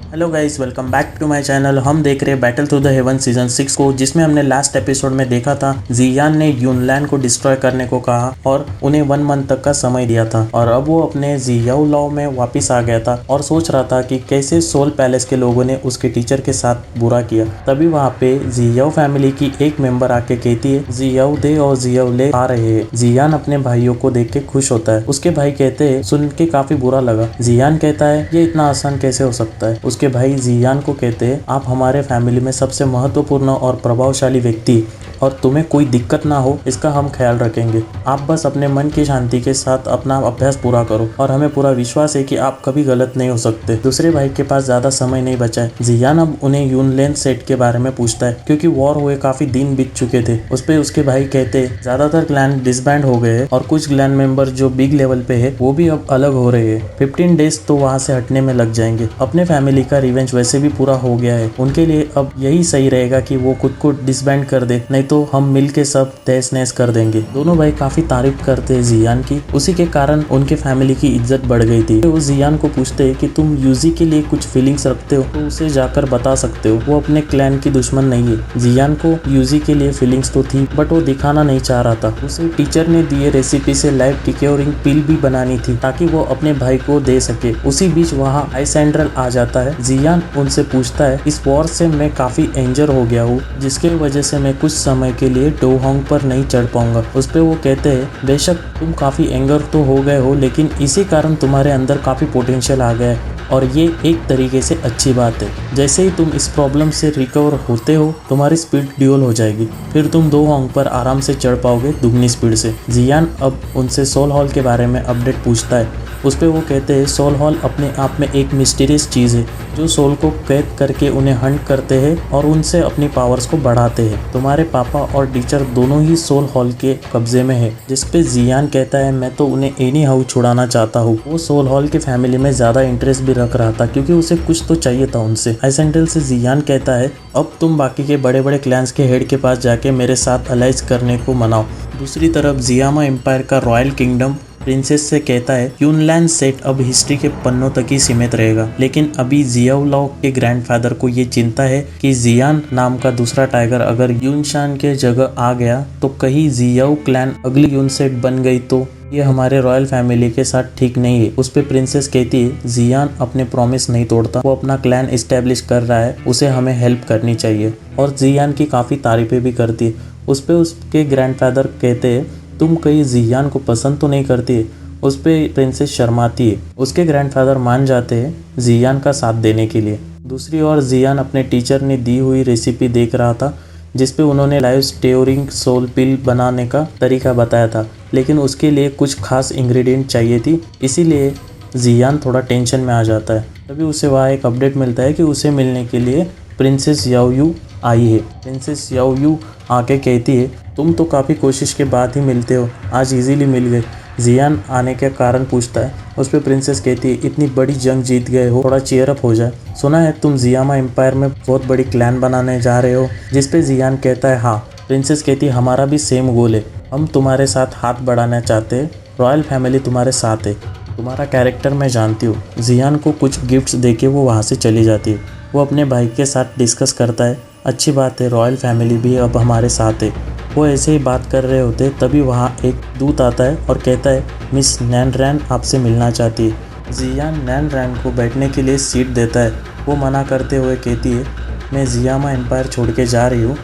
Hello guys, welcome back to my channel. हम देख रहे हैं battle through the heaven season 6 को, जिसमें हमने लास्ट एपिसोड में देखा था जियान ने यूनलैंड को डिस्ट्रॉय करने को कहा और उन्हें 1 मंथ तक का समय दिया था। और अब वो अपने जियाओ लाओ में वापस आ गया था और सोच रहा था कि कैसे सोल पैलेस के लोगों ने उसके टीचर के साथ बुरा किया। तभी वहाँ पे जियाओ फैमिली की एक मेंबर आके कहती है जियाओ दे और जियाओ ले आ रहे हैं। जियान अपने भाइयों को देख के खुश होता है। उसके भाई कहते हैं सुन के काफी बुरा लगा। जियान कहता है ये इतना आसान कैसे हो सकता है। उसके भाई जियान को कहते हैं आप हमारे फैमिली में सबसे महत्वपूर्ण और प्रभावशाली व्यक्ति, और तुम्हें कोई दिक्कत ना हो इसका हम ख्याल रखेंगे। आप बस अपने मन की शांति के साथ अपना अभ्यास पूरा करो और हमें पूरा विश्वास है कि आप कभी गलत नहीं हो सकते। दूसरे भाई के पास ज्यादा समय नहीं बचा है। जियान अब उन्हें यूनलैंड सेट के बारे में पूछता है क्योंकि वॉर हुए काफी दिन बीत चुके थे। उस पे उसके भाई कहते हैं ज्यादातर क्लैन डिसबैंड हो गए हैं और कुछ क्लैन मेंबर जो बिग लेवल पे है वो भी अब अलग हो रहे हैं। 15 डेज तो वहाँ से हटने में लग जाएंगे। अपने फैमिली का रिवेंज वैसे भी पूरा हो गया है, उनके लिए अब यही सही रहेगा कि वो खुद को डिसबैंड कर दे, नहीं तो हम मिल के सब तहस नहस कर देंगे। दोनों भाई काफी तारीफ करते हैं जियान की। उसी के कारण उनके फैमिली की इज्जत बढ़ गई थी। वो जियान को पूछते हैं कि तुम यूजी के लिए कुछ फीलिंग्स रखते हो तो उसे जाकर बता सकते हो, वो अपने क्लैन की दुश्मन नहीं है। जियान को यूजी के लिए फीलिंग्स तो थी बट वो दिखाना नहीं चाह रहा था। उसे टीचर ने दिए रेसिपी से लाइव टिक्योरिंग पिल भी बनानी थी ताकि वो अपने भाई को दे सके। उसी बीच वहाँ आइसेंड्रल आ जाता है। जियान उनसे पूछता है इस वॉर से मैं काफी इंजर हो गया हूँ, जिसके वजह से मैं कुछ समय के लिए डोहोंग पर नहीं चढ़ पाऊंगा। उस पे वो कहते हैं बेशक तुम काफी एंगर तो हो गए हो, लेकिन इसी कारण तुम्हारे अंदर काफी पोटेंशियल आ गया है और ये एक तरीके से अच्छी बात है। जैसे ही तुम इस प्रॉब्लम से रिकवर होते हो तुम्हारी स्पीड ड्यूल हो जाएगी, फिर तुम डोहोंग पर आराम से चढ़ पाओगे दुगनी स्पीड से। जियान अब उनसे सोल हॉल के बारे में अपडेट पूछता है। उस पे वो कहते हैं सोल हॉल अपने आप में एक मिस्टीरियस चीज़ है जो सोल को कैद करके उन्हें हंट करते हैं और उनसे अपनी पावर्स को बढ़ाते हैं। तुम्हारे पापा और टीचर दोनों ही सोल हॉल के कब्जे में है। जिसपे जियान कहता है मैं तो उन्हें एनी हाउ छुड़ाना चाहता हूँ। वो सोल हॉल के फैमिली में ज्यादा इंटरेस्ट भी रख रहा था क्योंकि उसे कुछ तो चाहिए था उनसे। आइसेंड्रल से जियान कहता है अब तुम बाकी के बड़े बड़े क्लैंस के हेड के पास जाके मेरे साथ अलाइज करने को मनाओ। दूसरी तरफ जियामा एम्पायर का रॉयल किंगडम प्रिंसेस से कहता है यूनलैंड सेट अब हिस्ट्री के पन्नों तक ही सीमित रहेगा, लेकिन अभी जियाओ लाओ के ग्रैंडफादर को ये चिंता है कि जियान नाम का दूसरा टाइगर अगर यूनशान के जगह आ गया तो कहीं जियाओ क्लैन अगली यून सेट बन गई तो ये हमारे रॉयल फैमिली के साथ ठीक नहीं है। उस पे प्रिंसेस कहती है जियान अपने प्रॉमिस नहीं तोड़ता, वो अपना क्लैन इस्टेब्लिश कर रहा है, उसे हमें हेल्प करनी चाहिए। और जियान की काफी तारीफें भी करती है। उस पे उसके ग्रैंडफादर कहते हैं तुम कहीं जियान को पसंद तो नहीं करती है। उस पे प्रिंसेस शर्माती है। उसके ग्रैंडफादर मान जाते हैं जियान का साथ देने के लिए। दूसरी ओर जियान अपने टीचर ने दी हुई रेसिपी देख रहा था जिसपे उन्होंने लाइव स्टेयरिंग सोल पिल बनाने का तरीका बताया था, लेकिन उसके लिए कुछ खास इंग्रेडिएंट चाहिए थी, इसीलिए जियान थोड़ा टेंशन में आ जाता है। तभी उसे वहाँ एक अपडेट मिलता है कि उसे मिलने के लिए प्रिंसेस याओयू आई है। प्रिंसेस याओयू आके कहती है तुम तो काफ़ी कोशिश के बाद ही मिलते हो, आज इजीली मिल गए। जियान आने के कारण पूछता है। उस पर प्रिंसेस कहती है इतनी बड़ी जंग जीत गए हो, थोड़ा चीयर अप हो जाए। सुना है तुम जियामा एम्पायर में बहुत बड़ी क्लैन बनाने जा रहे हो। जिस पे जियान कहता है हाँ। प्रिंसेस कहती है हमारा भी सेम गोल है, हम तुम्हारे साथ हाथ बढ़ाना चाहते हैं, रॉयल फैमिली तुम्हारे साथ है, तुम्हारा कैरेक्टर मैं जानती हूँ। जियान को कुछ गिफ्ट्स देके वो वहाँ से चली जाती है। वो अपने भाई के साथ डिस्कस करता है अच्छी बात है रॉयल फैमिली भी अब हमारे साथ है। वो ऐसे ही बात कर रहे होते तभी वहाँ एक दूत आता है और कहता है मिस नैनरैन आपसे मिलना चाहती है। जियान नैनरैन को बैठने के लिए सीट देता है। वो मना करते हुए कहती है मैं जियामा एम्पायर छोड़ के जा रही हूँ,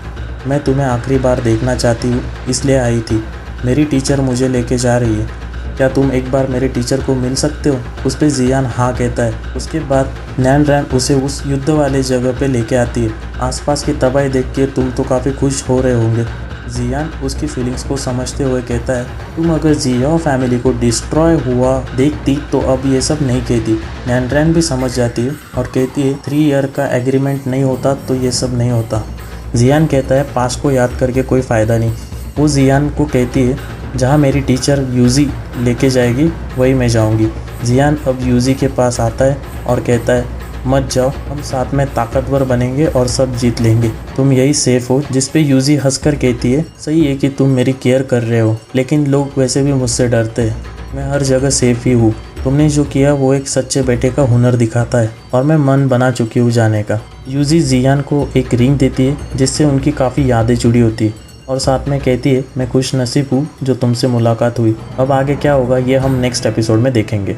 मैं तुम्हें आखिरी बार देखना चाहती हूँ इसलिए आई थी। मेरी टीचर मुझे लेके जा रही है, क्या तुम एक बार मेरे टीचर को मिल सकते हो। उस पर जियान हाँ कहता है। उसके बाद नैनरैन उसे उस युद्ध वाले जगह पे लेके आती है। आसपास की तबाही देख के तुम तो काफ़ी खुश हो रहे होंगे। जियान उसकी फीलिंग्स को समझते हुए कहता है तुम अगर जियाओ फैमिली को डिस्ट्रॉय हुआ देखती तो अब ये सब नहीं कहती। नैनरैन भी समझ जाती है और कहती है 3 ईयर का एग्रीमेंट नहीं होता तो ये सब नहीं होता। जियान कहता है पास्ट को याद करके कोई फ़ायदा नहीं। वो जियान को कहती है जहाँ मेरी टीचर यूजी लेके जाएगी वही मैं जाऊँगी। जियान अब यूजी के पास आता है और कहता है मत जाओ, हम साथ में ताकतवर बनेंगे और सब जीत लेंगे, तुम यही सेफ हो। जिस पे यूजी हंसकर कहती है सही है कि तुम मेरी केयर कर रहे हो, लेकिन लोग वैसे भी मुझसे डरते हैं, मैं हर जगह सेफ ही हूँ, तुमने जो किया वो एक सच्चे बेटे का हुनर दिखाता है और मैं मन बना चुकी हूँ जाने का। यूजी जियान को एक रिंग देती है जिससे उनकी काफ़ी यादें जुड़ी होती है और साथ में कहती है मैं खुश नसीब हूँ जो तुमसे मुलाकात हुई। अब आगे क्या होगा ये हम नेक्स्ट एपिसोड में देखेंगे।